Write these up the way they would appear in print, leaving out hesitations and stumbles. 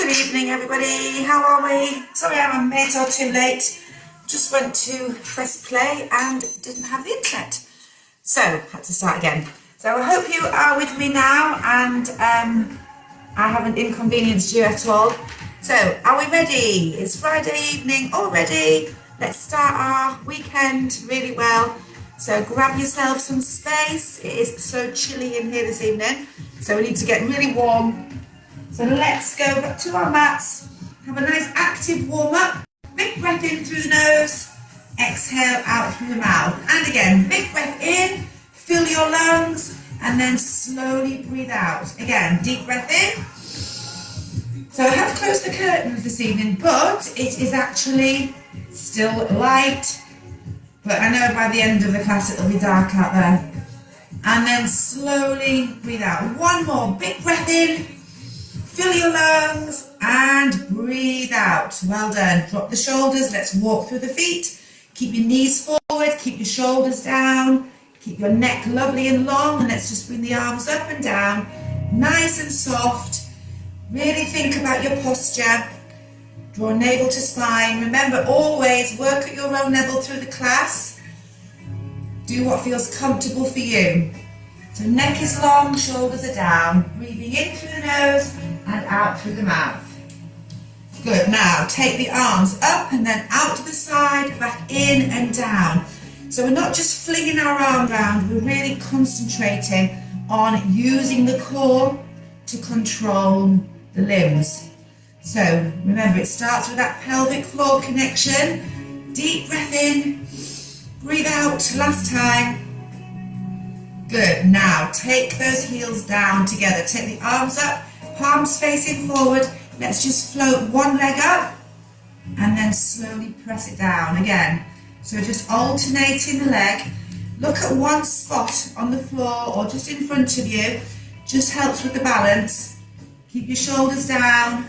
Good evening, everybody. How are we? Sorry I'm a minute or two late. Just went to press play and didn't have the internet. So, had to start again. So I hope you are with me now and I haven't inconvenienced you at all. So, are we ready? It's Friday evening already. Let's start our weekend really well. So grab yourself some space. It is so chilly in here this evening. So we need to get really warm. So let's go back to our mats. Have a nice active warm up. Big breath in through the nose. Exhale out through the mouth. And again, big breath in. Fill your lungs. And then slowly breathe out. Again, deep breath in. So I have closed the curtains this evening, but it is actually still light. But I know by the end of the class it'll be dark out there. And then slowly breathe out. One more big breath in. Fill your lungs and breathe out. Well done. Drop the shoulders. Let's walk through the feet. Keep your knees forward. Keep your shoulders down. Keep your neck lovely and long. And let's just bring the arms up and down. Nice and soft. Really think about your posture. Draw navel to spine. Remember, always work at your own level through the class. Do what feels comfortable for you. So neck is long, shoulders are down. Breathing in through the nose and out through the mouth. Good. Now take the arms up and then out to the side, back in and down. So we're not just flinging our arm around, we're really concentrating on using the core to control the limbs. So remember, it starts with that pelvic floor connection. Deep breath in, breathe out, last time. Good. Now take those heels down together. Take the arms up, palms facing forward. Let's just float one leg up and then slowly press it down again. So just alternating the leg. Look at one spot on the floor or just in front of you. Just helps with the balance. Keep your shoulders down.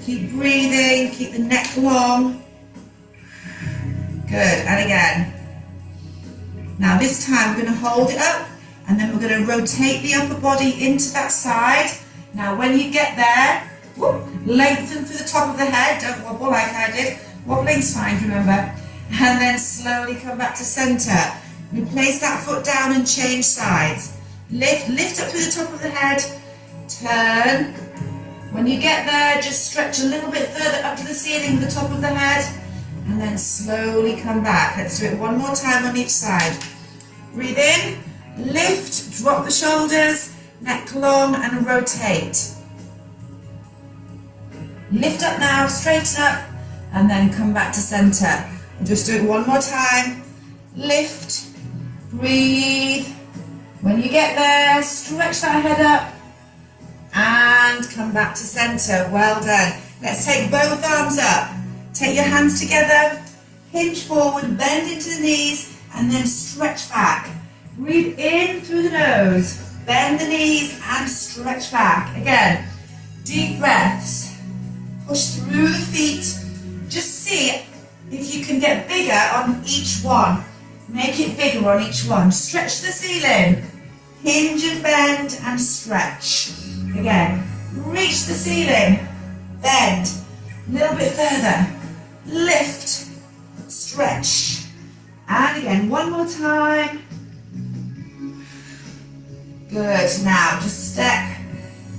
Keep breathing. Keep the neck long. Good. And again. Now this time we're going to hold it up. And then we're going to rotate the upper body into that side. Now when you get there, whoop, lengthen through the top of the head. Don't wobble like I did. Wobbling's fine, remember. And then slowly come back to center. Replace that foot down and change sides. Lift up through the top of the head. Turn. When you get there, just stretch a little bit further up to the ceiling with the top of the head. And then slowly come back. Let's do it one more time on each side. Breathe in. Lift, drop the shoulders, neck long and rotate. Lift up now, straighten up and then come back to center. We'll just do it one more time. Lift, breathe. When you get there, stretch that head up and come back to center. Well done. Let's take both arms up. Take your hands together, hinge forward, bend into the knees and then stretch back. Breathe in through the nose, bend the knees and stretch back. Again, deep breaths. Push through the feet. Just see if you can get bigger on each one. Make it bigger on each one. Stretch the ceiling. Hinge and bend and stretch. Again, reach the ceiling. Bend. A little bit further. Lift. Stretch. And again, one more time. Good. Now just step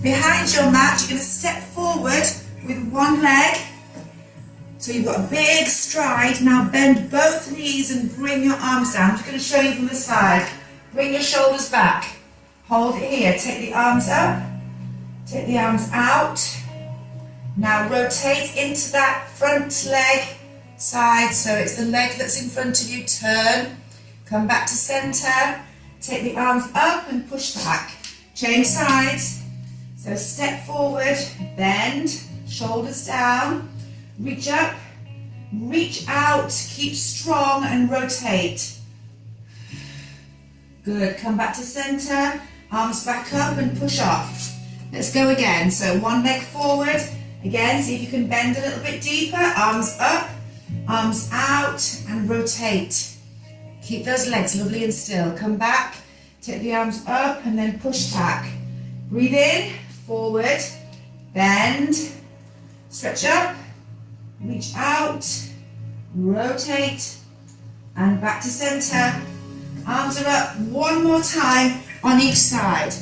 behind your mat. You're going to step forward with one leg. So you've got a big stride. Now bend both knees and bring your arms down. I'm just going to show you from the side. Bring your shoulders back. Hold it here. Take the arms up. Take the arms out. Now rotate into that front leg side. So it's the leg that's in front of you. Turn. Come back to center. Take the arms up and push back. Change sides. So step forward, bend, shoulders down, reach up, reach out, keep strong and rotate. Good, come back to center, arms back up and push off. Let's go again. So one leg forward, again, see if you can bend a little bit deeper, arms up, arms out and rotate. Keep those legs lovely and still. Come back, take the arms up and then push back. Breathe in, forward, bend, Stretch up, reach out, rotate, and back to center. Arms are up one more time on each side.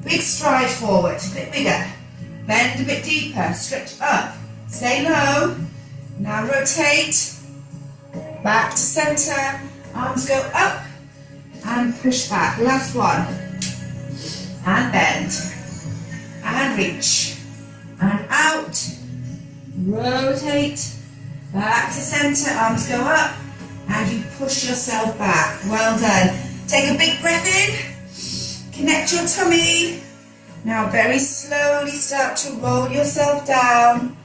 Big stride forward, a bit bigger. Bend a bit deeper, stretch up, stay low. Now rotate, back to center. Arms go up and push back. Last one. And bend. And reach. And out. Rotate. Back to center. Arms go up. And you push yourself back. Well done. Take a big breath in. Connect your tummy. Now very slowly start to roll yourself down.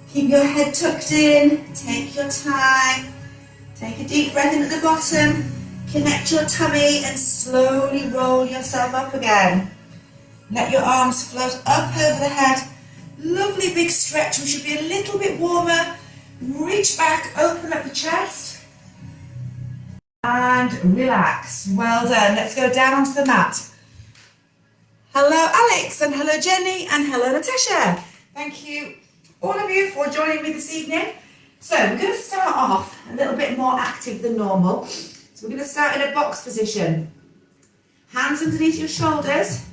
Keep your head tucked in. Take your time. Take a deep breath in at the bottom. Connect your tummy and slowly roll yourself up again. Let your arms float up over the head. Lovely big stretch. We should be a little bit warmer. Reach back, open up the chest. And relax. Well done. Let's go down onto the mat. Hello Alex and hello Jenny and hello Natasha. Thank you all of you for joining me this evening. So we're going to start off a little bit more active than normal. So we're going to start in a box position. Hands underneath your shoulders.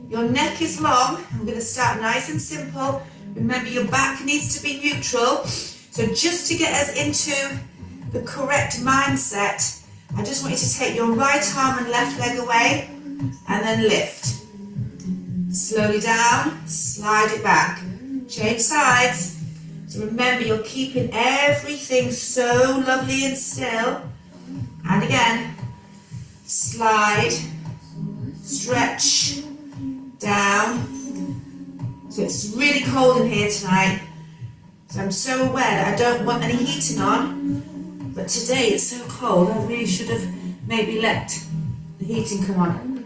Your neck is long. I'm going to start nice and simple. Remember your back needs to be neutral. So just to get us into the correct mindset, I just want you to take your right arm and left leg away and then lift. Slowly down, slide it back. Change sides. So remember you're keeping everything so lovely and still. And again, slide, stretch, down. So it's really cold in here tonight. So I'm so aware that I don't want any heating on. But today it's so cold, I really should have maybe let the heating come on.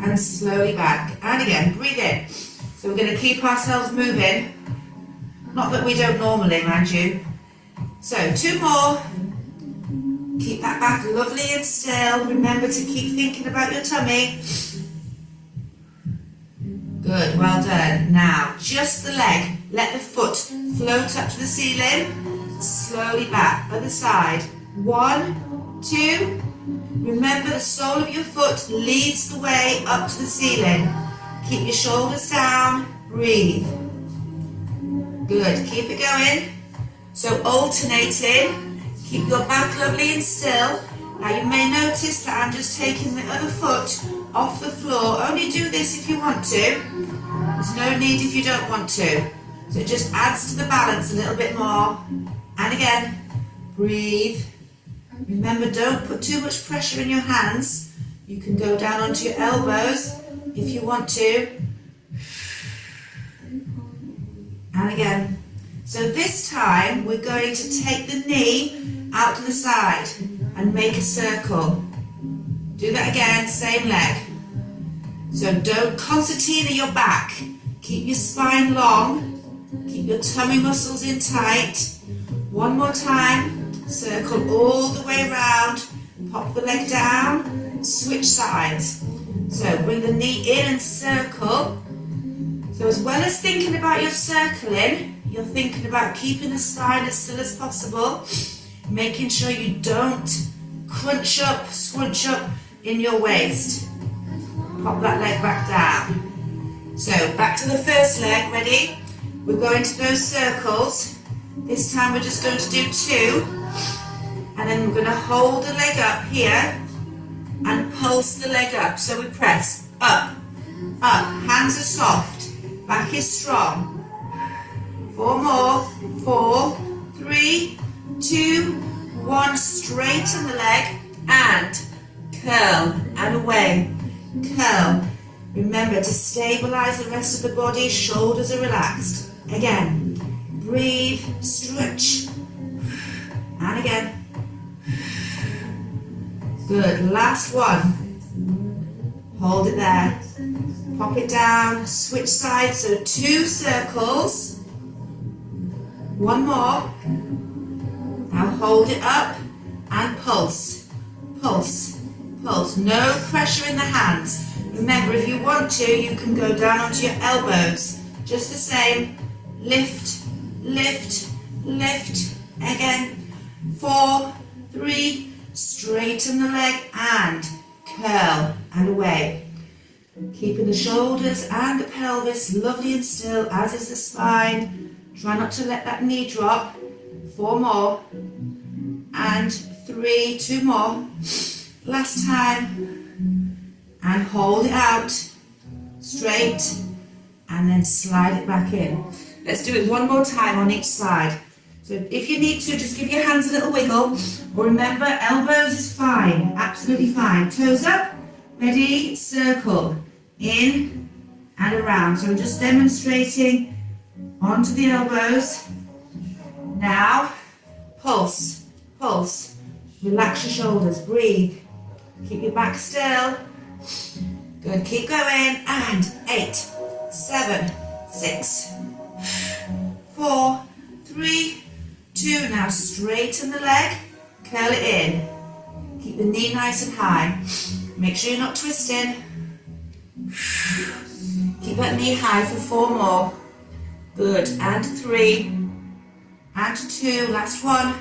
And slowly back. And again, breathe in. So we're going to keep ourselves moving. Not that we don't normally, mind you. So 2 more. Keep that back lovely and still. Remember to keep thinking about your tummy. Good, well done. Now, just the leg. Let the foot float up to the ceiling. Slowly back. Other side. 1, 2. Remember the sole of your foot leads the way up to the ceiling. Keep your shoulders down. Breathe. Good, keep it going. So alternating. Keep your back lovely and still. Now you may notice that I'm just taking the other foot off the floor. Only do this if you want to. There's no need if you don't want to. So it just adds to the balance a little bit more. And again, breathe. Remember, don't put too much pressure in your hands. You can go down onto your elbows if you want to. And again. So this time we're going to take the knee out to the side and make a circle. Do that again, same leg. So don't concertina your back. Keep your spine long. Keep your tummy muscles in tight. 1 more time. Circle all the way around. Pop the leg down. Switch sides. So bring the knee in and circle. So as well as thinking about your circling, you're thinking about keeping the spine as still as possible. Making sure you don't crunch up, scrunch up in your waist. Pop that leg back down. So back to the first leg, ready? We're going to those circles. This time we're just going to do 2. And then we're going to hold the leg up here and pulse the leg up. So we press up, up. Hands are soft. Back is strong. 4 more. 4, 3, 2, 1. Straighten the leg and curl and away. Curl. Remember to stabilize the rest of the body. Shoulders are relaxed. Again. Breathe. Stretch. And again. Good. Last one. Hold it there. Pop it down. Switch sides. So 2 circles. 1 more. Now hold it up and pulse. Pulse. Pulse. No pressure in the hands. Remember, if you want to, you can go down onto your elbows. Just the same. Lift lift, lift, again, 4, 3, straighten the leg and curl and away. Keeping the shoulders and the pelvis lovely and still, as is the spine. Try not to let that knee drop. 4 more, and 3, 2 more. Last time, and hold it out, straight, and then slide it back in. Let's do it one more time on each side. So if you need to, just give your hands a little wiggle, or remember, elbows is fine, absolutely fine. Toes up, ready, circle, in and around. So I'm just demonstrating onto the elbows. Now, pulse, pulse, relax your shoulders, breathe, keep your back still. Good, keep going, and 8, 7, 6, 4, 3, 2, now straighten the leg, curl it in, keep the knee nice and high, make sure you're not twisting, keep that knee high for 4 more, good, and 3, and 2, last one,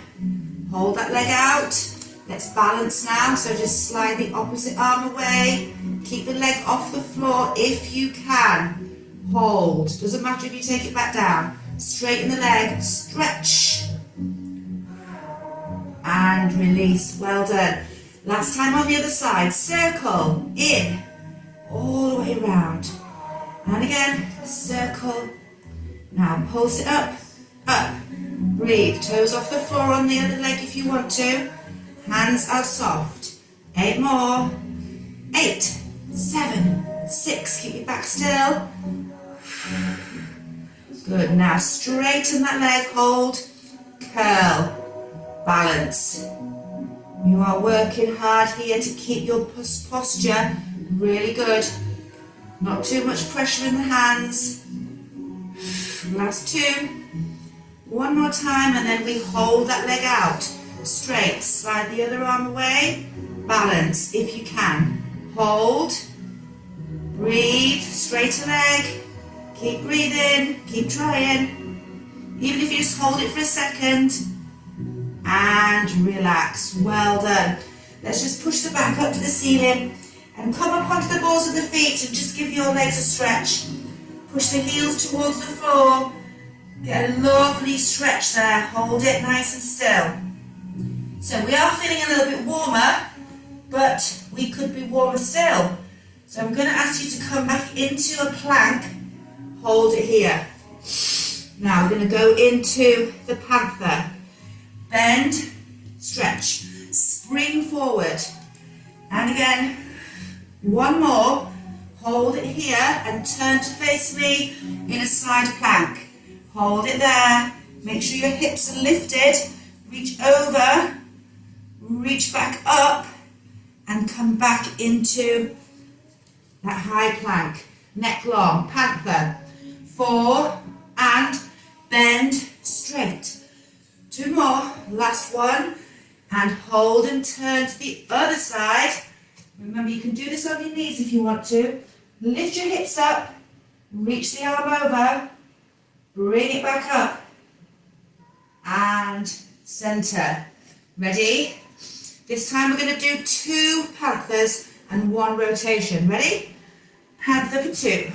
hold that leg out, let's balance now, so just slide the opposite arm away, keep the leg off the floor if you can, hold, doesn't matter if you take it back down, straighten the leg, stretch, and release, well done. Last time on the other side, circle, in, all the way around, and again, circle, now pulse it up, up, breathe, toes off the floor on the other leg if you want to, hands are soft, 8 more, 8, 7, 6, keep your back still, good, now straighten that leg, hold, curl, balance. You are working hard here to keep your posture really good. Not too much pressure in the hands. Last 2. One more time, and then we hold that leg out. Straight, slide the other arm away. Balance if you can. Hold. Breathe, straighten leg. Keep breathing, keep trying. Even if you just hold it for a second. And relax, well done. Let's just push the back up to the ceiling and come up onto the balls of the feet and just give your legs a stretch. Push the heels towards the floor. Get a lovely stretch there, hold it nice and still. So we are feeling a little bit warmer, but we could be warmer still. So I'm going to ask you to come back into a plank, hold it here. Now we're going to go into the panther. Bend, stretch, spring forward, and again, one more, hold it here and turn to face me in a side plank, hold it there, make sure your hips are lifted, reach over, reach back up, and come back into that high plank, neck long, panther, 4, and bend, straight. 2 more, last one, and hold and turn to the other side. Remember, you can do this on your knees if you want to. Lift your hips up, reach the arm over, bring it back up, and center. Ready? This time we're going to do 2 panthers and 1 rotation. Ready? Panther for 2.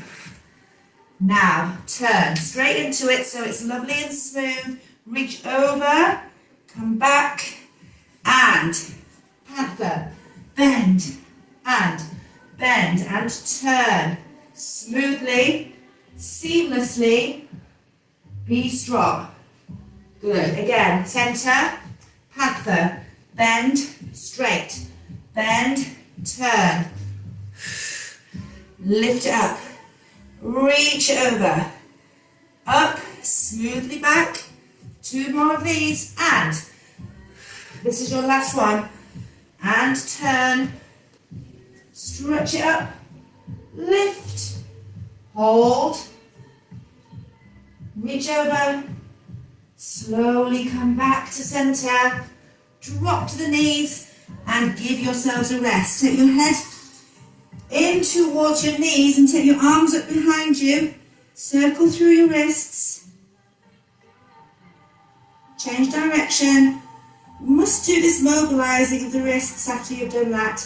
Now, turn straight into it so it's lovely and smooth. Reach over, come back, and panther, bend, and turn smoothly, seamlessly, be strong. Good, again, center, panther, bend, straight, bend, turn, lift it up, reach over, up, smoothly back, 2 more of these, and this is your last one, and turn, stretch it up, lift, hold, reach over, slowly come back to center, drop to the knees, and give yourselves a rest. Take your head in towards your knees and take your arms up behind you, circle through your wrists, change direction. You must do this mobilising of the wrists after you've done that.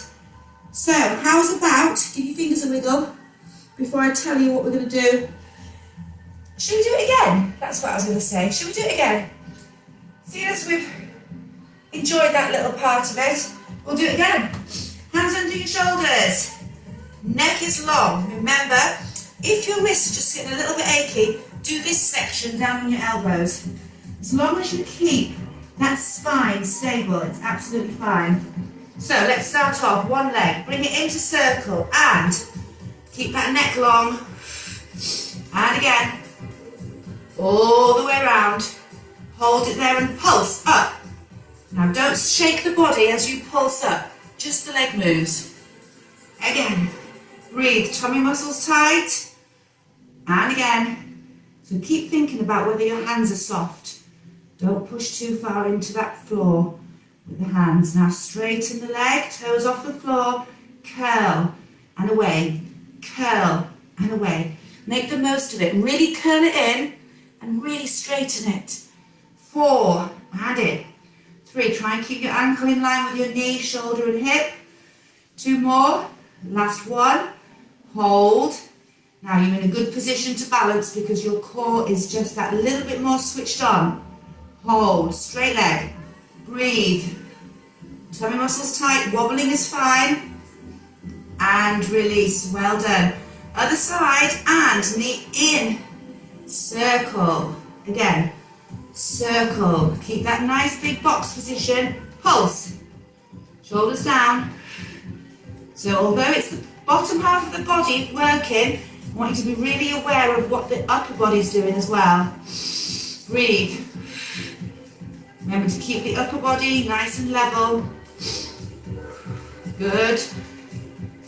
So, how's about, give your fingers a wiggle before I tell you what we're going to do. Should we do it again? That's what I was going to say. Should we do it again? See, as we've enjoyed that little part of it, we'll do it again. Hands under your shoulders. Neck is long. Remember, if your wrists are just getting a little bit achy, do this section down on your elbows. As long as you keep that spine stable, it's absolutely fine. So let's start off. One leg, bring it into circle and keep that neck long. And again, all the way around. Hold it there and pulse up. Now don't shake the body as you pulse up, just the leg moves. Again, breathe, tummy muscles tight. And again. So keep thinking about whether your hands are soft. Don't push too far into that floor with the hands. Now straighten the leg, toes off the floor, curl and away, curl and away. Make the most of it. Really curl it in and really straighten it. 4, and in. 3, try and keep your ankle in line with your knee, shoulder and hip. 2 more. Last one. Hold. Now you're in a good position to balance because your core is just that little bit more switched on. Hold. Straight leg. Breathe. Tummy muscles tight. Wobbling is fine. And release. Well done. Other side and knee in. Circle. Again. Circle. Keep that nice big box position. Pulse. Shoulders down. So although it's the bottom half of the body working, I want you to be really aware of what the upper body's doing as well. Breathe. Remember to keep the upper body nice and level. Good.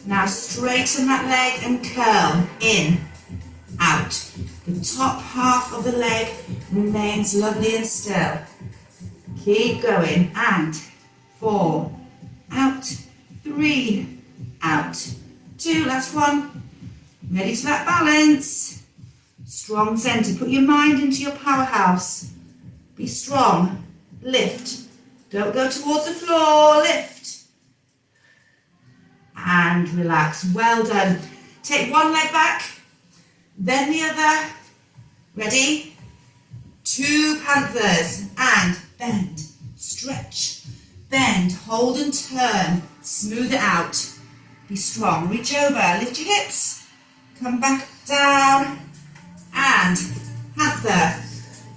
Now straighten that leg and curl. In. Out. The top half of the leg remains lovely and still. Keep going. And 4. Out. 3. Out. 2. Last one. Ready to that balance. Strong center. Put your mind into your powerhouse. Be strong. Lift. Don't go towards the floor. Lift. And relax. Well done. Take one leg back. Then the other. Ready? 2 panthers. And bend. Stretch. Bend. Hold and turn. Smooth it out. Be strong. Reach over. Lift your hips. Come back down. And panther.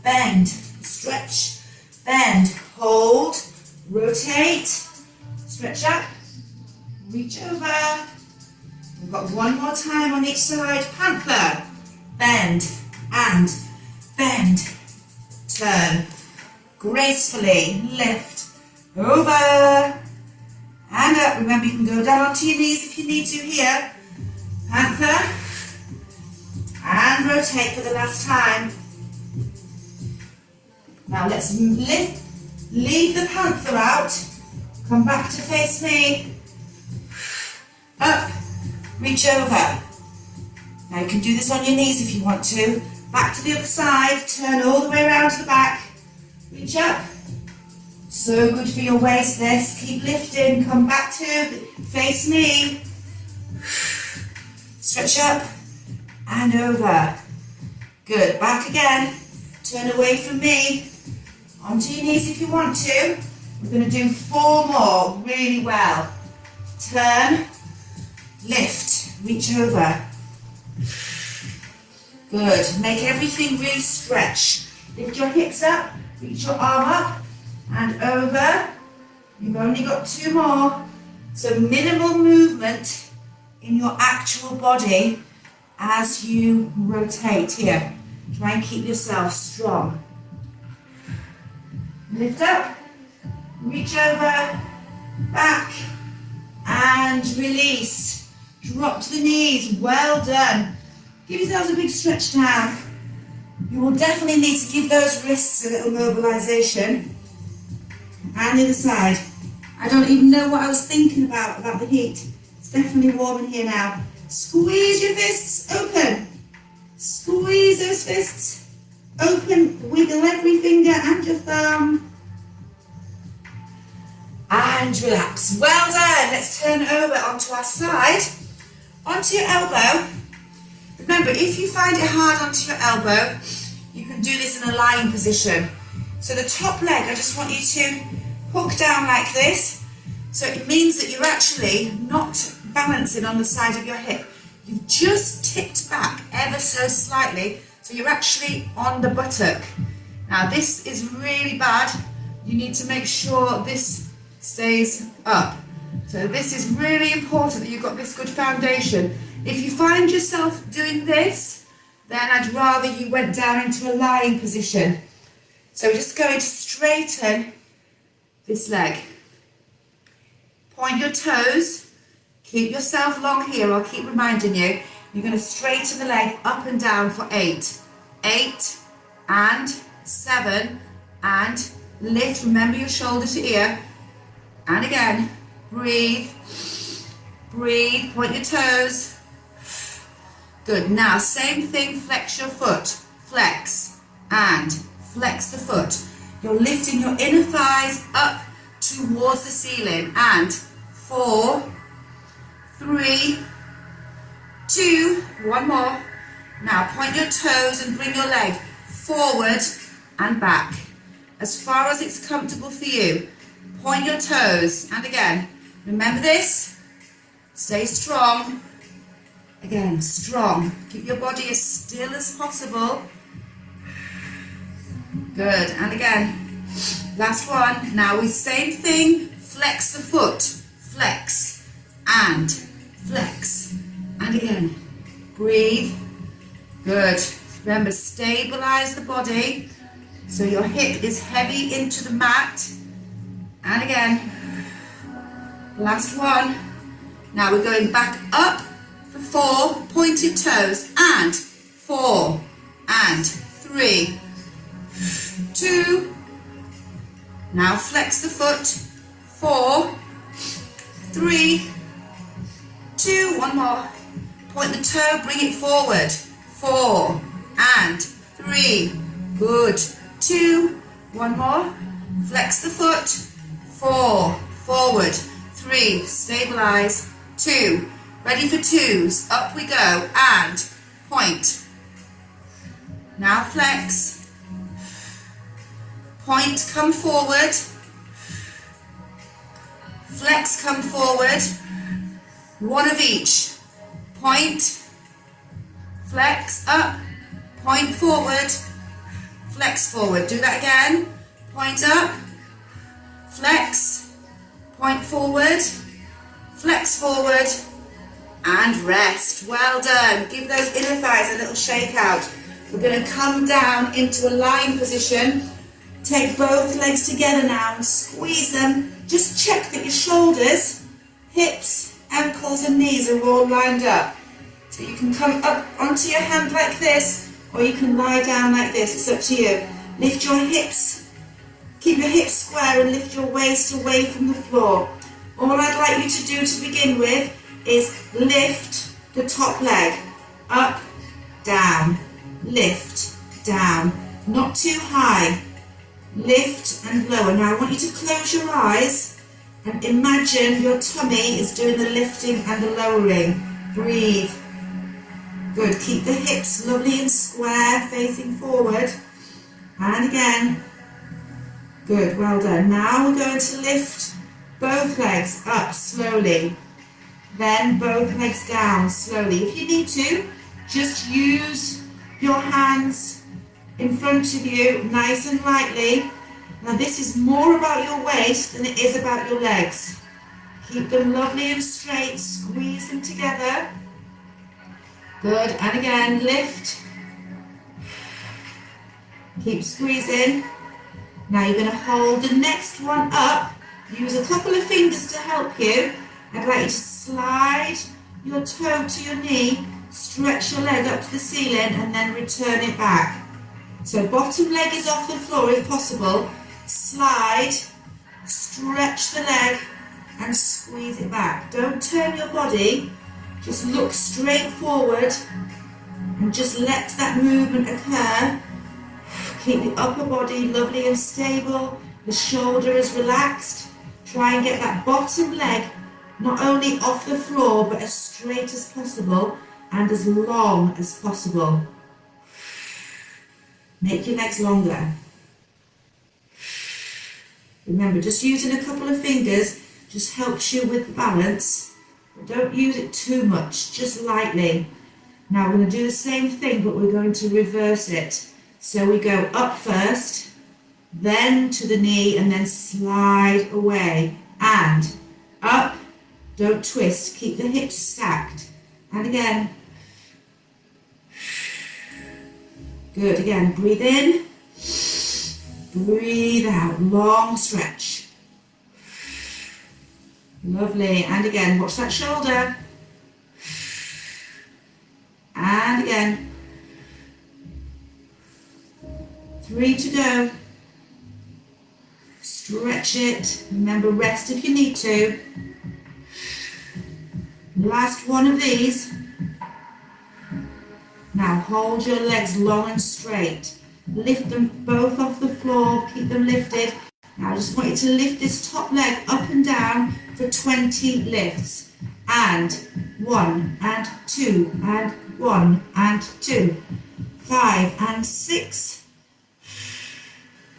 Bend. Stretch. Bend. Hold. Rotate. Stretch up. Reach over. We've got one more time on each side. Panther. Bend. And bend. Turn. Gracefully. Lift. Over. And up. Remember, you can go down onto your knees if you need to here. Panther. And rotate for the last time. Now let's lift. Leave the panther out. Come back to face me. Up. Reach over. Now you can do this on your knees if you want to. Back to the other side. Turn all the way around to the back. Reach up. So good for your waist this. Keep lifting. Come back to face me. Stretch up and over. Good. Back again. Turn away from me. Onto your knees if you want to. We're going to do 4 more really well. Turn. Lift. Reach over. Good. Make everything really stretch. Lift your hips up. Reach your arm up and over. You've only got 2 more. So minimal movement in your actual body as you rotate. Here. Try and keep yourself strong. Lift up. Reach over. Back. And release. Drop to the knees. Well done. Give yourselves a big stretch down. You will definitely need to give those wrists a little mobilisation. And the other side. I don't even know what I was thinking about the heat. It's definitely warm in here now. Squeeze your fists open. Squeeze those fists. Open, wiggle every finger and your thumb. And relax. Well done. Let's turn over onto our side. Onto your elbow. Remember, if you find it hard onto your elbow, you can do this in a lying position. So the top leg, I just want you to hook down like this. So it means that you're actually not balancing on the side of your hip. You've just tipped back ever so slightly, so you're actually on the buttock. Now this is really bad. You need to make sure this stays up. So this is really important that you've got this good foundation. If you find yourself doing this, then I'd rather you went down into a lying position. So we're just going to straighten this leg. Point your toes, keep yourself long here, I'll keep reminding you. You're going to straighten the leg up and down for 8. 8 and 7 and lift, remember your shoulder to ear. And again, breathe, breathe, point your toes. Good, now same thing, flex your foot, flex and flex the foot. You're lifting your inner thighs up towards the ceiling and 4, 3, 2, one more. Now point your toes and bring your leg forward and back as far as it's comfortable for you. Point your toes and again, remember this, stay strong. Again, strong. Keep your body as still as possible. Good, and again, last one. Now we same thing, flex the foot, flex and flex, and again, breathe. Good, remember stabilize the body so your hip is heavy into the mat, and again, last one. Now we're going back up for 4 pointed toes, and 4 and 3, 2, now flex the foot, 4, 3, 2, one more, point the toe, bring it forward, 4 and 3, good, 2, one more, flex the foot, 4, forward, 3, stabilize, 2, ready for 2s, up we go, and point, now flex, point, come forward, flex, come forward, one of each, point, flex, up, point forward, flex forward, do that again, point up, flex, point forward, flex forward, and rest. Well done. Give those inner thighs a little shake out. We're going to come down into a lying position. Take both legs together now and squeeze them. Just check that your shoulders, hips, ankles and knees are all lined up. So you can come up onto your hand like this, or you can lie down like this. It's up to you. Lift your hips. Keep your hips square and lift your waist away from the floor. All I'd like you to do to begin with is lift the top leg. Up, down, lift, down. Not too high. Lift and lower. Now I want you to close your eyes and imagine your tummy is doing the lifting and the lowering. Breathe. Good. Keep the hips lovely and square, facing forward. And again. Good. Well done. Now we're going to lift both legs up slowly. Then both legs down slowly. If you need to, just use your hands in front of you, nice and lightly. Now this is more about your waist than it is about your legs. Keep them lovely and straight, squeeze them together. Good, and again, lift. Keep squeezing. Now you're going to hold the next one up. Use a couple of fingers to help you. I'd like you to slide your toe to your knee, stretch your leg up to the ceiling and then return it back. So bottom leg is off the floor if possible. Slide, stretch the leg and squeeze it back. Don't turn your body, just look straight forward and just let that movement occur. keep the upper body lovely and stable. The shoulder is relaxed. Try and get that bottom leg not only off the floor, but as straight as possible and as long as possible. Make your legs longer. Remember, just using a couple of fingers just helps you with the balance, but don't use it too much, just lightly. Now we're going to do the same thing, but we're going to reverse it. So we go up first, then to the knee, and then slide away, and up, don't twist, keep the hips stacked, and again. Good, again, breathe in, breathe out, long stretch. Lovely, and again, watch that shoulder. And again. 3 to go. Stretch it. Remember, rest if you need to. Last one of these. Now hold your legs long and straight. Lift them both off the floor. Keep them lifted. Now I just want you to lift this top leg up and down for 20 lifts. And 1 and 2 and 1 and 2. 5 and 6.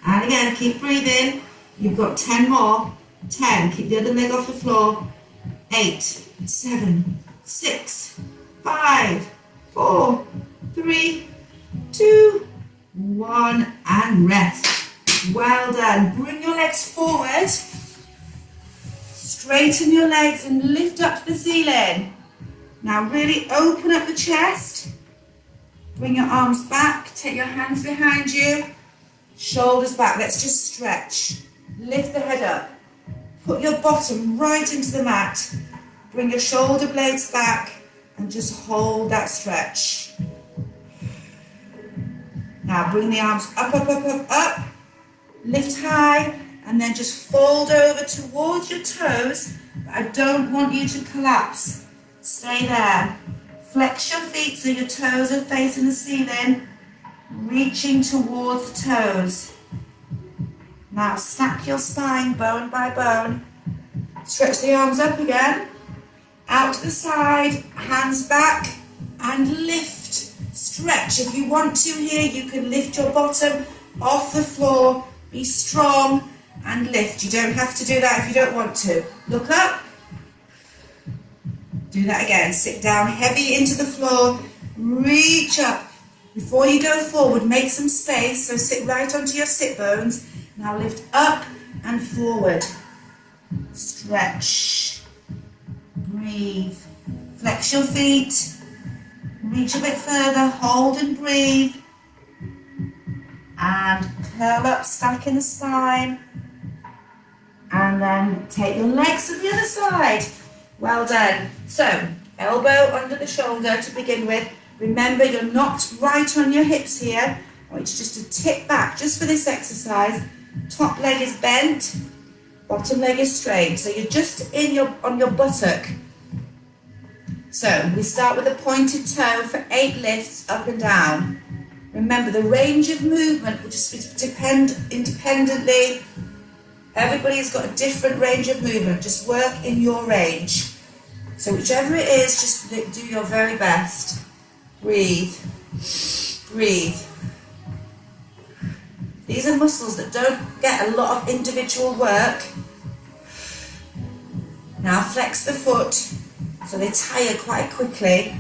And again, keep breathing. You've got 10 more. 10. Keep the other leg off the floor. 8, 7, 6, 5, 4, 3, 2, 1, and rest. Well done. Bring your legs forward. Straighten your legs and lift up to the ceiling. Now really open up the chest. Bring your arms back. Take your hands behind you. Shoulders back. Let's just stretch. Lift the head up. Put your bottom right into the mat. Bring your shoulder blades back and just hold that stretch. Now bring the arms up, up, up, up, up. Lift high and then just fold over towards your toes. I don't want you to collapse. Stay there. Flex your feet so your toes are facing the ceiling, reaching towards the toes. Now stack your spine bone by bone. Stretch the arms up again, out to the side, hands back, and lift. Stretch. If you want to here, you can lift your bottom off the floor. Be strong and lift. You don't have to do that if you don't want to. Look up. Do that again. Sit down heavy into the floor. Reach up. Before you go forward, make some space. So sit right onto your sit bones. Now lift up and forward. Stretch. Breathe. Flex your feet. Reach a bit further. Hold and breathe. And curl up, stack in the spine. And then take your legs to the other side. Well done. So, elbow under the shoulder to begin with. Remember, you're not right on your hips here. I want you just to tip back just for this exercise. Top leg is bent, bottom leg is straight. So you're just on your buttock. So we start with a pointed toe for 8 lifts up and down. Remember, the range of movement will just depend independently. Everybody's got a different range of movement. Just work in your range. So whichever it is, just do your very best. Breathe. Breathe. These are muscles that don't get a lot of individual work. Now flex the foot so they tire quite quickly.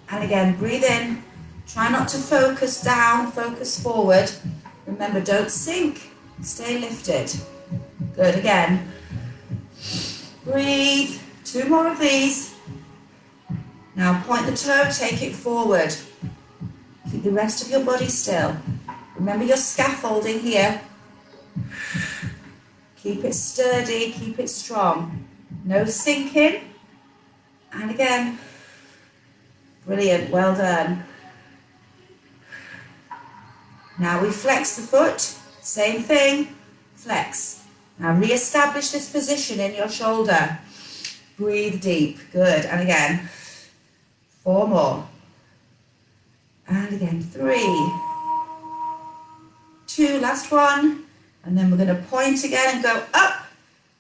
And again, breathe in. Try not to focus down, focus forward. Remember, don't sink. Stay lifted. Good, again. Breathe. 2 more of these. Now point the toe, take it forward. Keep the rest of your body still. Remember your scaffolding here. Keep it sturdy, keep it strong. No sinking. And again. Brilliant, well done. Now we flex the foot. Same thing. Flex. Now re-establish this position in your shoulder. Breathe deep. Good. And again. 4 more. And again. 3. 2, last one. And then we're going to point again and go up,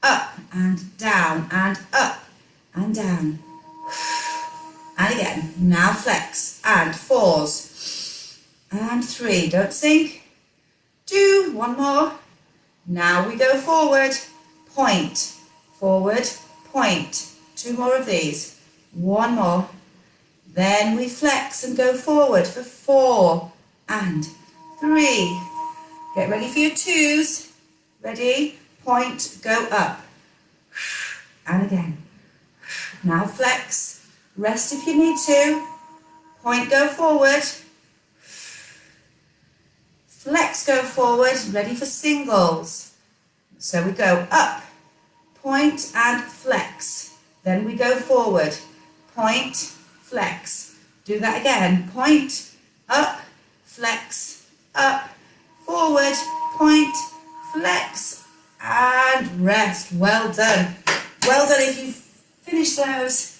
up and down and up and down. And again, now flex and 4s and 3, don't sink. 2, one more. Now we go forward, point, forward, point. 2 more of these, 1 more. Then we flex and go forward for 4 and 3. Get ready for your 2s. Ready, point, go up. And again. Now flex, rest if you need to. Point, go forward. Flex, go forward, ready for singles. So we go up, point and flex. Then we go forward, point, flex. Do that again, point, up, flex, up, forward, point, flex, and rest. Well done. Well done if you've finished those.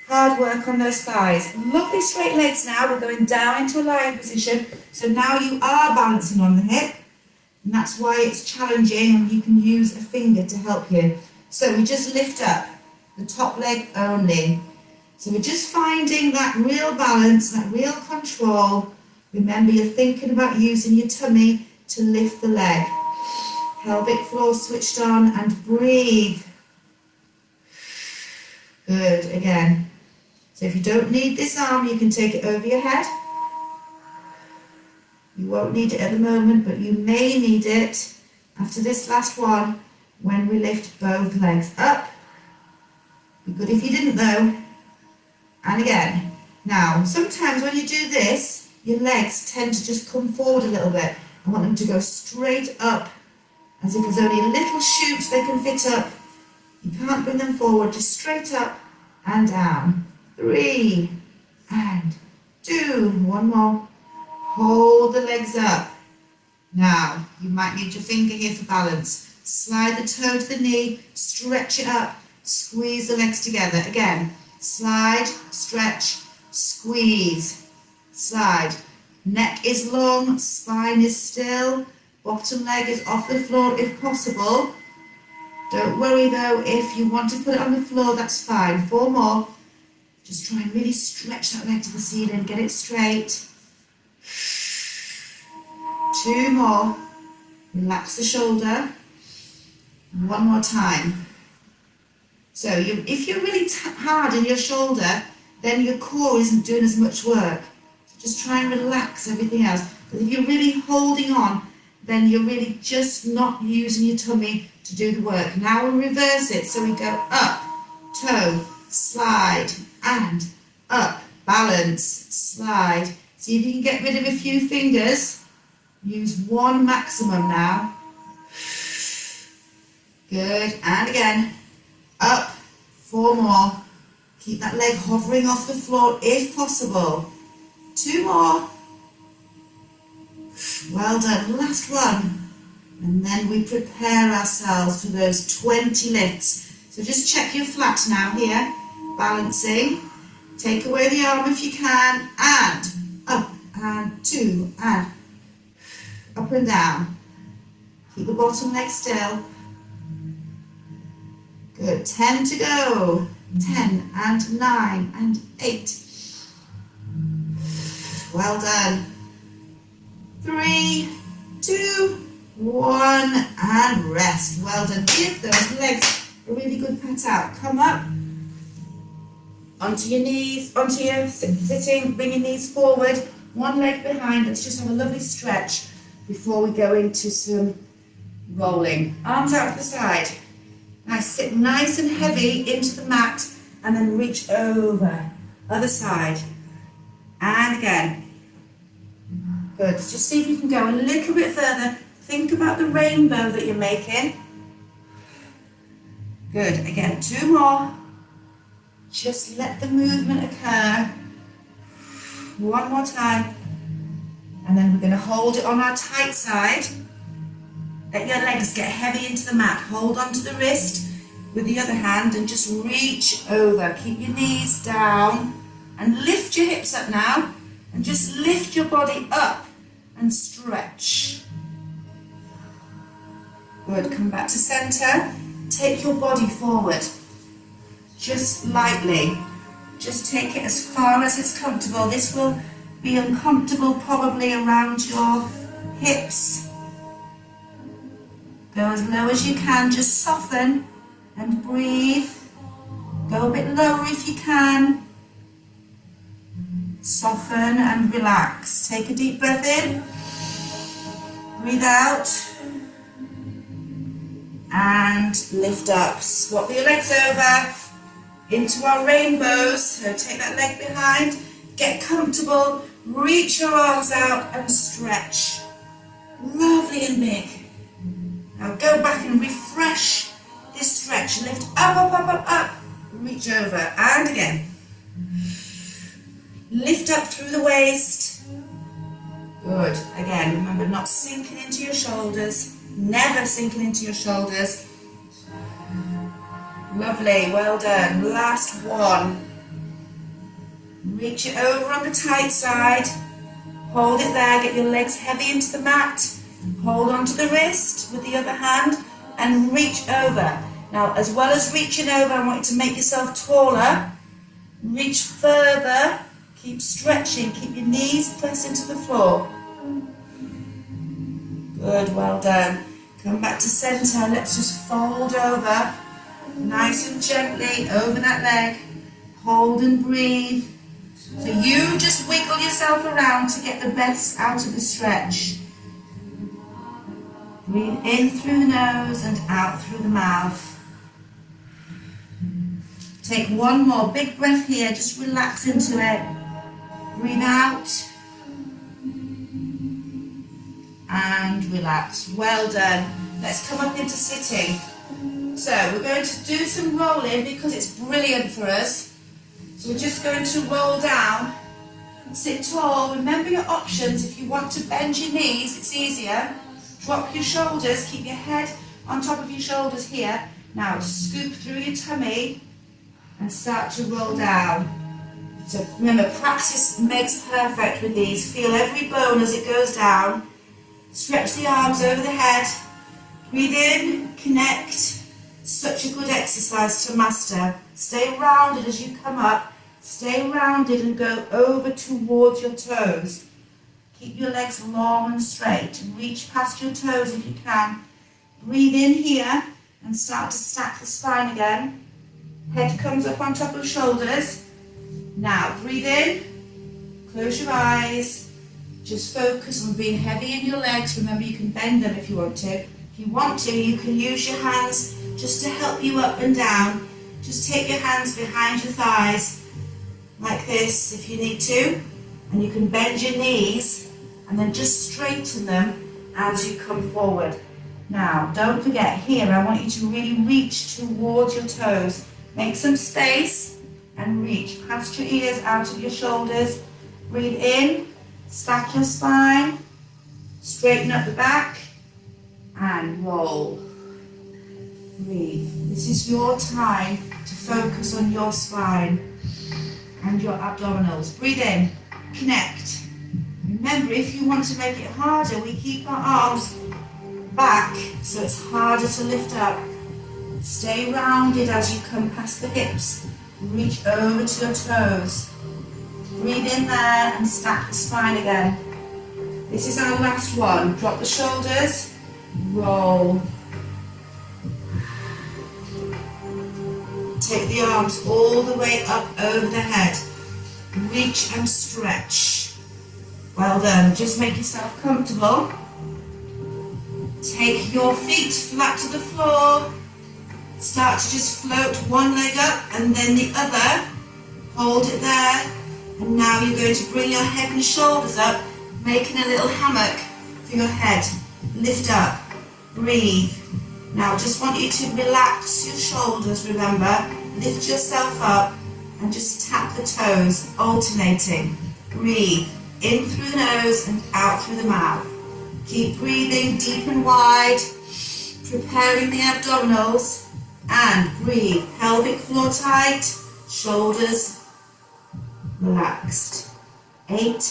Hard work on those thighs. Lovely straight legs now. We're going down into a lying position. So now you are balancing on the hip. And that's why it's challenging, and you can use a finger to help you. So we just lift up the top leg only. So we're just finding that real balance, that real control. Remember, you're thinking about using your tummy to lift the leg. Pelvic floor switched on, and breathe. Good, again. So if you don't need this arm, you can take it over your head. You won't need it at the moment, but you may need it after this last one when we lift both legs up. Be good if you didn't though. And again. Now, sometimes when you do this, your legs tend to just come forward a little bit. I want them to go straight up, as if there's only a little shoot they can fit up. You can't bring them forward, just straight up and down. 3 and 2, 1 more. Hold the legs up. Now, you might need your finger here for balance. Slide the toe to the knee, stretch it up, squeeze the legs together. Again, slide, stretch, squeeze, slide. Neck is long, spine is still, bottom leg is off the floor if possible. Don't worry though, if you want to put it on the floor, that's fine. 4 more. Just try and really stretch that leg to the ceiling, get it straight. 2 more. Relax the shoulder. 1 more time. So if you're really hard in your shoulder, then your core isn't doing as much work. So just try and relax everything else. Because if you're really holding on, then you're really just not using your tummy to do the work. Now we'll reverse it. So we go up, toe, slide, and up. Balance, slide. See if you can get rid of a few fingers. Use 1 maximum now. Good. And again. Up. 4 more. Keep that leg hovering off the floor if possible. 2 more. Well done. Last one. And then we prepare ourselves for those 20 lifts. So just check your flat now here. Balancing. Take away the arm if you can. And up and 2 and up and down. Keep the bottom leg still. Good. 10 to go. 10 and 9 and 8. Well done. 3, 2, 1 and rest. Well done. Give those legs a really good pat out. Come up. Onto your knees, onto your sitting. Bring your knees forward. 1 leg behind. Let's just have a lovely stretch before we go into some rolling. Arms out to the side. Now sit nice and heavy into the mat and then reach over. Other side. And again. Good. Just see if you can go a little bit further. Think about the rainbow that you're making. Good. Again, 2 more. Just let the movement occur. 1 more time. And then we're going to hold it on our tight side. Let your legs get heavy into the mat. Hold onto the wrist with the other hand and just reach over. Keep your knees down and lift your hips up now. And just lift your body up and stretch. Good, come back to center. Take your body forward, just lightly. Just take it as far as it's comfortable. This will be uncomfortable probably around your hips. Go as low as you can, just soften and breathe. Go a bit lower if you can. Soften and relax. Take a deep breath in. Breathe out. And lift up. Swap your legs over into our rainbows. So take that leg behind. Get comfortable. Reach your arms out and stretch. Lovely and big. Now go back and refresh this stretch. Lift up, up, up, up, up. Reach over. And again. Lift up through the waist. Good. Again, remember not sinking into your shoulders. Never sinking into your shoulders. Lovely. Well done. Last one. Reach it over on the tight side. Hold it there. Get your legs heavy into the mat. Hold onto the wrist with the other hand and reach over. Now, as well as reaching over, I want you to make yourself taller. Reach further. Keep stretching. Keep your knees pressed into the floor. Good, well done. Come back to center. Let's just fold over. Nice and gently over that leg. Hold and breathe. So you just wiggle yourself around to get the best out of the stretch. Breathe in through the nose and out through the mouth. Take one more big breath here. Just relax into it. Breathe out. And relax. Well done. Let's come up into sitting. So we're going to do some rolling because it's brilliant for us. So we're just going to roll down, sit tall. Remember your options. If you want to bend your knees, it's easier. Drop your shoulders, keep your head on top of your shoulders here. Now scoop through your tummy and start to roll down. So remember, practice makes perfect with these. Feel every bone as it goes down. Stretch the arms over the head. Breathe in, connect. Such a good exercise to master. Stay rounded as you come up. Stay rounded and go over towards your toes. Keep your legs long and straight. Reach past your toes if you can. Breathe in here and start to stack the spine again. Head comes up on top of shoulders. Now breathe in. Close your eyes. Just focus on being heavy in your legs. Remember, you can bend them if you want to. If you want to, you can use your hands just to help you up and down. Just take your hands behind your thighs like this if you need to, and you can bend your knees and then just straighten them as you come forward. Now don't forget, here I want you to really reach towards your toes. Make some space and reach past your ears, out of your shoulders. Breathe in, stack your spine, straighten up the back and roll. Breathe. This is your time to focus on your spine and your abdominals. Breathe in, connect. Remember, if you want to make it harder, we keep our arms back so it's harder to lift up. Stay rounded as you come past the hips. Reach over to your toes. Breathe in there and stack the spine again. This is our last one. Drop the shoulders, roll. Take the arms all the way up over the head. Reach and stretch. Well done. Just make yourself comfortable. Take your feet flat to the floor. Start to just float one leg up and then the other. Hold it there. And now you're going to bring your head and shoulders up, making a little hammock for your head. Lift up. Breathe. Now just want you to relax your shoulders, remember. Lift yourself up and just tap the toes, alternating. Breathe. In through the nose and out through the mouth. Keep breathing deep and wide, preparing the abdominals, and breathe. Pelvic floor tight, shoulders relaxed. 8,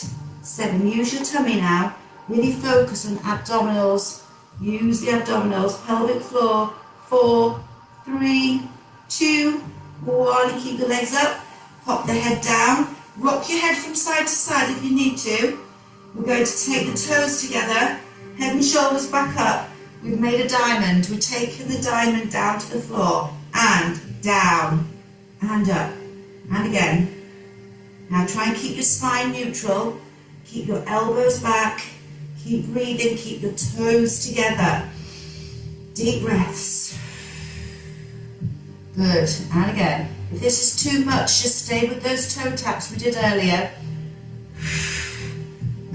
7, use your tummy now. Really focus on abdominals. Use the abdominals, pelvic floor. 4, 3, 2, 1. Keep the legs up. Pop the head down. Rock your head from side to side if you need to. We're going to take the toes together, head and shoulders back up. We've made a diamond. We're taking the diamond down to the floor. And down. And up. And again. Now try and keep your spine neutral. Keep your elbows back. Keep breathing. Keep your toes together. Deep breaths. Good. And again. If this is too much, just stay with those toe taps we did earlier.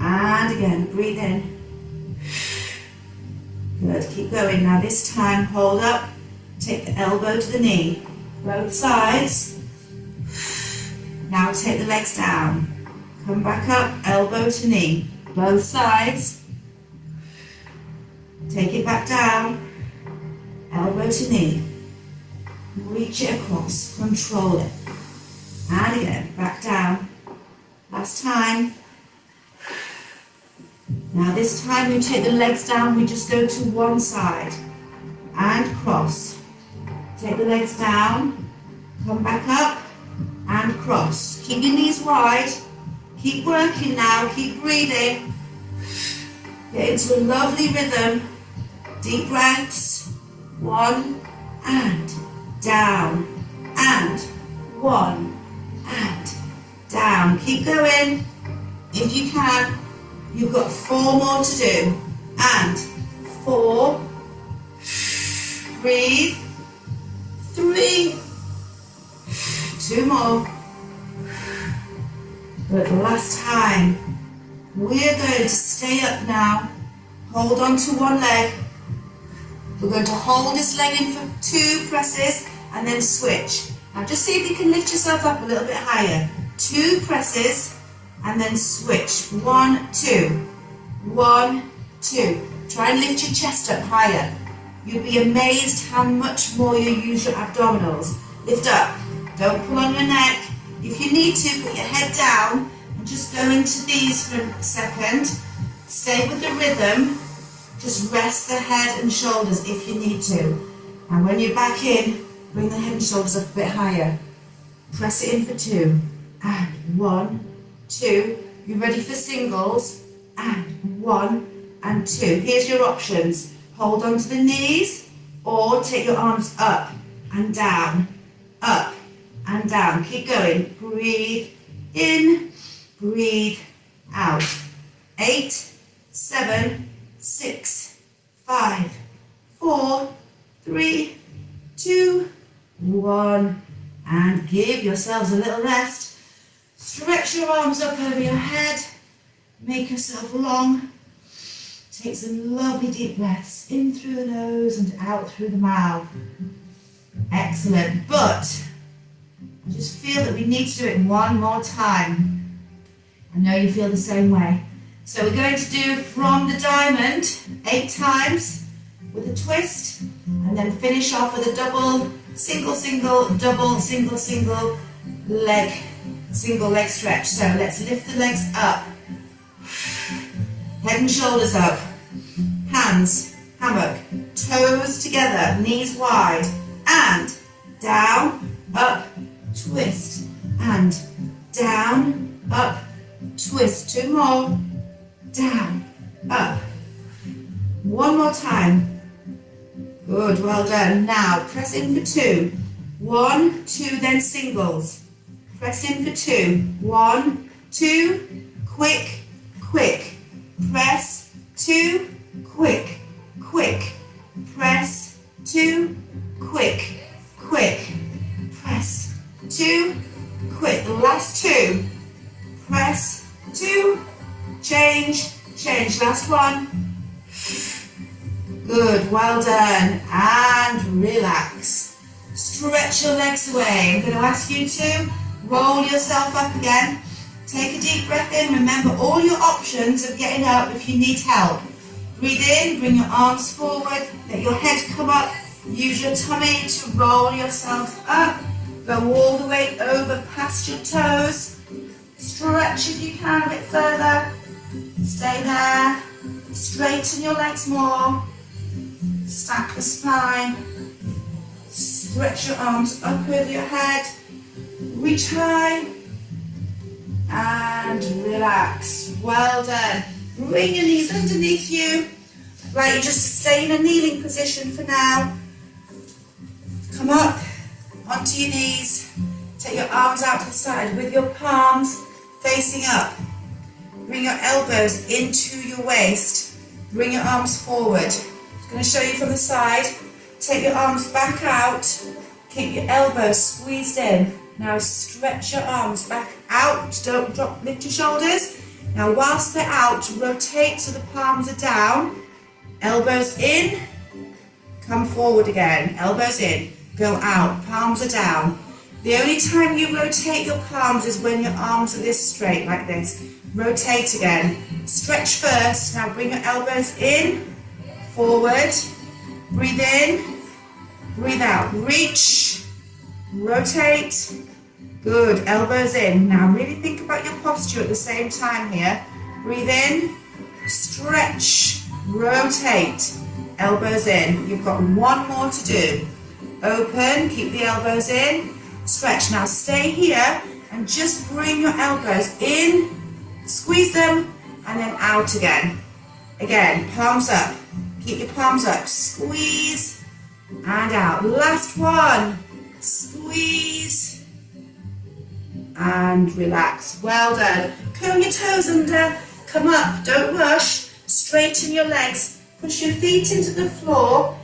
And again, breathe in. Good. Keep going. Now this time, hold up. Take the elbow to the knee. Both sides. Now take the legs down. Come back up, elbow to knee. Both sides. Take it back down. Elbow to knee. Reach it across. Control it. And again, back down. Last time. Now this time we take the legs down. We just go to one side. And cross. Take the legs down. Come back up. And cross. Keep your knees wide. Keep working now. Keep breathing. Get into a lovely rhythm. Deep breaths. 1 and down. And 1 and down. Keep going. If you can. You've got 4 more to do. And 4. Breathe. 3. 2 more. Good. Last time. We're going to stay up now. Hold on to one leg. We're going to hold this leg in for 2 presses and then switch. Now just see if you can lift yourself up a little bit higher. 2 presses and then switch. 1, 2. 1, 2. Try and lift your chest up higher. You'll be amazed how much more you use your abdominals. Lift up. Don't pull on your neck. If you need to, put your head down and just go into these for a second. Stay with the rhythm. Just rest the head and shoulders if you need to. And when you're back in, bring the head and shoulders up a bit higher. Press it in for 2. And 1, 2. You ready for singles? And 1 and 2. Here's your options. Hold on to the knees or take your arms up and down. Up and down. Keep going. Breathe in. Breathe out. 8, 7, 6, 5, 4, 3, 2, 1. And give yourselves a little rest. Stretch your arms up over your head. Make yourself long. Take some lovely deep breaths in through the nose and out through the mouth. Excellent. But I just feel that we need to do it one more time. I know you feel the same way. So we're going to do from the diamond 8 times with a twist and then finish off with a double, single, single, double, single, single leg, single leg stretch. So let's lift the legs up. Head and shoulders up. Hands, hammock, toes together, knees wide, and down, up, twist, and down, up, twist. 2 more, down, up. 1 more time. Good, well done. Now press in for 2. 1, 2, then singles. Press in for 2. 1, 2, quick, quick. Press 2, quick, quick. Press 2, quick, quick. Press 2, quick. The last 2. Press 2, change, change. Last one. Good, well done. And relax. Stretch your legs away. I'm going to ask you to roll yourself up again. Take a deep breath in. Remember all your options of getting up if you need help. Breathe in, bring your arms forward, let your head come up. Use your tummy to roll yourself up. Go all the way over past your toes. Stretch if you can a bit further. Stay there. Straighten your legs more. Stack the spine. Stretch your arms up over your head. Reach high. And relax. Well done. Bring your knees underneath you. Right, you just stay in a kneeling position for now. Come up onto your knees. Take your arms out to the side with your palms facing up. Bring your elbows into your waist. Bring your arms forward. I'm going to show you from the side. Take your arms back out. Keep your elbows squeezed in. Now stretch your arms back out. Don't drop, lift your shoulders. Now whilst they're out, rotate so the palms are down. Elbows in. Come forward again. Elbows in. Go out. Palms are down. The only time you rotate your palms is when your arms are this straight, like this. Rotate again. Stretch first. Now bring your elbows in. Forward. Breathe in. Breathe out. Reach. Rotate. Good. Elbows in. Now really think about your posture at the same time here. Breathe in. Stretch. Rotate. Elbows in. You've got one more to do. Open. Keep the elbows in. Stretch. Now stay here and just bring your elbows in. Squeeze them and then out again. Again. Palms up. Keep your palms up. Squeeze and out. Last one. Squeeze and relax. Well done. Curl your toes under. Come up. Don't rush. Straighten your legs. Push your feet into the floor.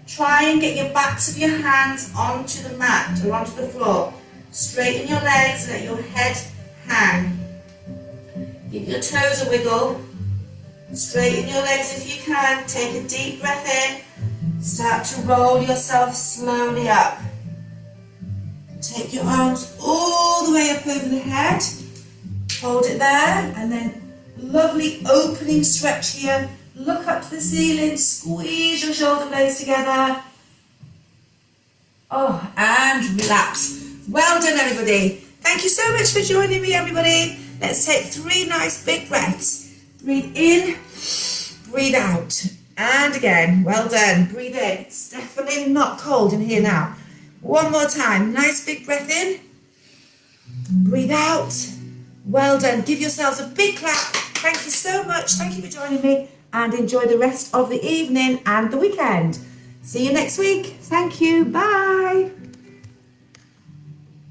Try and get your backs of your hands onto the mat or onto the floor. Straighten your legs. Let your head hang. Give your toes a wiggle. Straighten your legs if you can. Take a deep breath in. Start to roll yourself slowly up. Take your arms all the way up over the head. Hold it there and then lovely opening stretch here. Look up to the ceiling. Squeeze your shoulder blades together. Oh, and relax. Well done, everybody. Thank you so much for joining me, everybody. Let's take 3 nice big breaths. Breathe in, breathe out. And again, well done. Breathe in. It's definitely not cold in here now. One more time. Nice big breath in. Breathe out. Well done. Give yourselves a big clap. Thank you so much. Thank you for joining me. And enjoy the rest of the evening and the weekend. See you next week. Thank you. Bye.